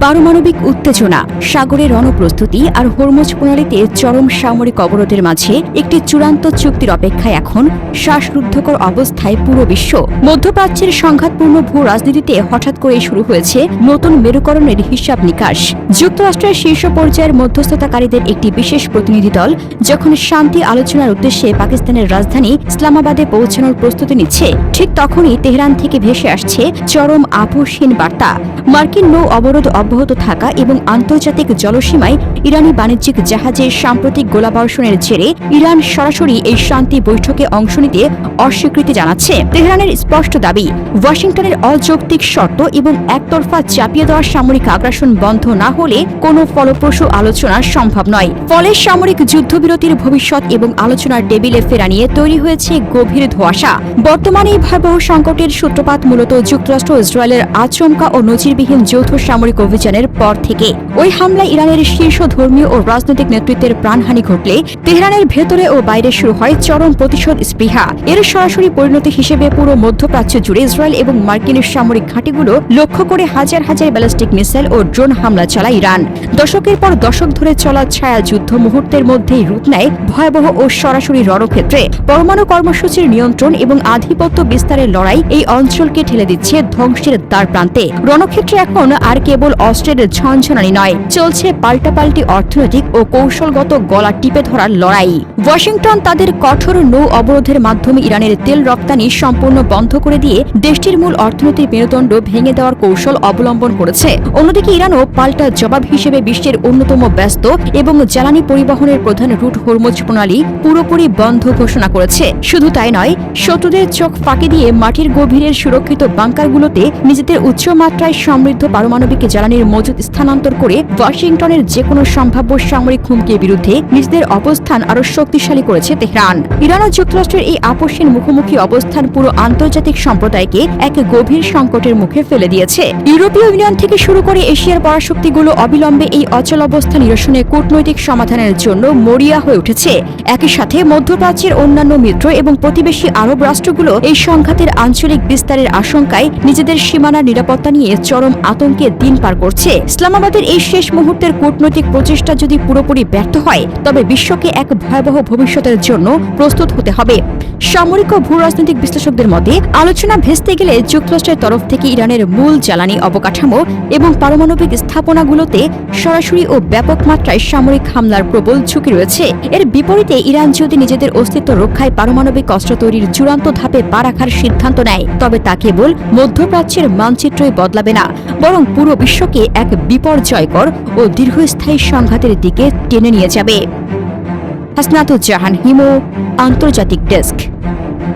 পারমাণবিক উত্তেজনা, সাগরে রণপ্রস্তুতি আর হরমুজ প্রণালীতে চরম সামরিক অবরোধের মাঝে একটি চূড়ান্ত চুক্তির অপেক্ষায় এখন শ্বাসরুদ্ধকর অবস্থায় পুরো বিশ্ব। মধ্যপ্রাচ্যের সংঘাতপূর্ণ ভূ রাজনীতিতে হঠাৎ করে শুরু হয়েছে নতুন মেরুকরণের হিসাব নিকাশ। যুক্তরাষ্ট্রের শীর্ষ পর্যায়ের মধ্যস্থতাকারীদের একটি বিশেষ প্রতিনিধি দল যখন শান্তি আলোচনার উদ্দেশ্যে পাকিস্তানের রাজধানী ইসলামাবাদে পৌঁছানোর প্রস্তুতি নিচ্ছে, ঠিক তখনই তেহরান থেকে ভেসে আসছে চরম আপোষহীন বার্তা। মার্কিন নৌ অবরোধ অব্যাহত থাকা এবং আন্তর্জাতিক জলসীমায় ইরানি বাণিজ্যিক জাহাজের সাম্প্রতিক গোলাবর্ষণের জেরে ইরান সরাসরি এই শান্তি বৈঠকে অংশ নিতে অস্বীকৃতি জানাচ্ছে। তেহরানের স্পষ্ট দাবি, ওয়াশিংটনের অযৌক্তিক শর্ত এবং একতরফা চাপিয়ে দেওয়া সামরিক আগ্রাসন বন্ধ না হলে কোনো ফলপ্রসূ আলোচনা সম্ভব নয়। ফলে সামরিক যুদ্ধবিরতির ভবিষ্যৎ এবং আলোচনার টেবিলে ফেরা নিয়ে তৈরি হয়েছে গভীর ধোঁয়াশা। বর্তমানে এই ভয়াবহ সংকটের সূত্রপাত মূলত যুক্তরাষ্ট্র ইসরায়েলের আচমকা ও নজিরবিহীন যৌথ সামরিক অভিযানের পর থেকে। ওই হামলায় ইরানের শীর্ষ ধর্মীয় ও রাজনৈতিক নেতৃত্বের প্রাণহানি ঘটলে তেহরানের ভেতরে ও বাইরে শুরু হয় চরম প্রতিশোধ স্পৃহা। এর সরাসরি পরিণতি হিসেবে পুরো মধ্যপ্রাচ্য জুড়ে ইসরায়েল এবং মার্কিনের সামরিক ঘাঁটিগুলো লক্ষ্য করে হাজার হাজার ব্যালিস্টিক মিসাইল ও ড্রোন হামলা চালায় ইরান। দশকের পর দশক ধরে চলা ছায়া যুদ্ধ মুহূর্তের মধ্যেই রূপ নেয় ভয়াবহ ও সরাসরি রণক্ষেত্রে। পরমাণু কর্মসূচির নিয়ন্ত্রণ এবং আধিপত্য বিস্তারের লড়াই এই অঞ্চলকে ঠেলে দিচ্ছে ধ্বংসের দ্বার প্রান্তে। রণক্ষেত্রে এখন আর কেবল অস্ত্রের ঝনঝনানি নয়, চলছে পাল্টাপাল্টি অর্থনৈতিক ও কৌশলগত গলা টিপে ধরার লড়াই। ওয়াশিংটন তাদের কঠোর নৌ অবরোধের মাধ্যমে ইরানের তেল রপ্তানি সম্পূর্ণ বন্ধ করে দিয়ে দেশটির মূল অর্থনৈতিক মেরুদণ্ড ভেঙে দেওয়ার কৌশল অবলম্বন করেছে। অন্যদিকে ইরানও পাল্টা জবাব হিসেবে বিশ্বের অন্যতম ব্যস্ত এবং জ্বালানি পরিবহনের প্রধান রুট হরমুজ প্রণালী পুরোপুরি বন্ধ ঘোষণা করেছে। শুধু তাই নয়, শত্রুদের চোখ ফাঁকি দিয়ে মাটির গভীরের সুরক্ষিত বাংকারগুলোতে নিজেদের উচ্চমাত্রায় সমৃদ্ধ পারমাণবিক জ্বালানির মজুদ স্থানান্তর করে ওয়াশিংটনের যেকোনো সম্ভাব্য সামরিক হুমকির বিরুদ্ধে নিজেদের অবস্থান আরও শক্তিশালী করেছে তেহরান। ইরান ও যুক্তরাষ্ট্রের এই আপোষহীন মুখোমুখি অবস্থান পুরো আন্তর্জাতিক সম্প্রদায়কে এক গভীর সংকটের মুখে ফেলে দিয়েছে। ইউরোপীয় ইউনিয়ন থেকে শুরু করে এশিয়ার পরাশক্তিগুলো অবিলম্বে এই অচল অবস্থা নিরসনে কূটনৈতিক সমাধানের জন্য মরিয়া হয়ে উঠেছে। একই সাথে মধ্যপ্রাচ্যের অন্যান্য মিত্র এবং প্রতিবেশী আরব রাষ্ট্রগুলো এই সংঘাতের আঞ্চলিক বিস্তারের আশঙ্কায় নিজেদের সীমানার নিরাপত্তা নিয়ে চরম আতঙ্কে দিন পার করছে। ইসলামাবাদের এই শেষ মুহূর্তের কূটনৈতিক প্রচেষ্টা যদি পুরোপুরি ব্যর্থ হয়, তবে বিশ্বকে এক ভয়াবহ ভবিষ্যতের জন্য প্রস্তুত হতে হবে। সামরিক ও ভূ রাজনৈতিক বিশ্লেষকদের মতে, আলোচনা ভেস্তে গেলে যুক্তরাষ্ট্রের তরফ থেকে ইরানের মূল জ্বালানি অবকাঠামো এবং পারমাণবিক স্থাপনাগুলোতে সরাসরি ও ব্যাপক মাত্রায় সামরিক হামলার প্রবল ঝুঁকি রয়েছে। এর বিপরীতে ইরান যদি নিজেদের অস্তিত্ব রক্ষায় পারমাণবিক অস্ত্র তৈরির চূড়ান্ত ধাপে পা রাখার সিদ্ধান্ত নেয়, তবে তা কেবল মধ্যপ্রাচ্যের মানচিত্রই বদলাবে না, বরং পুরো বিশ্বকে এক বিপর্যয়কর ও দীর্ঘস্থায়ী সংঘাতের দিকে টেনে নিয়ে যাবে। হাসনাতুজ্জাহান হিমু, আন্তর্জাতিক ডেস্ক।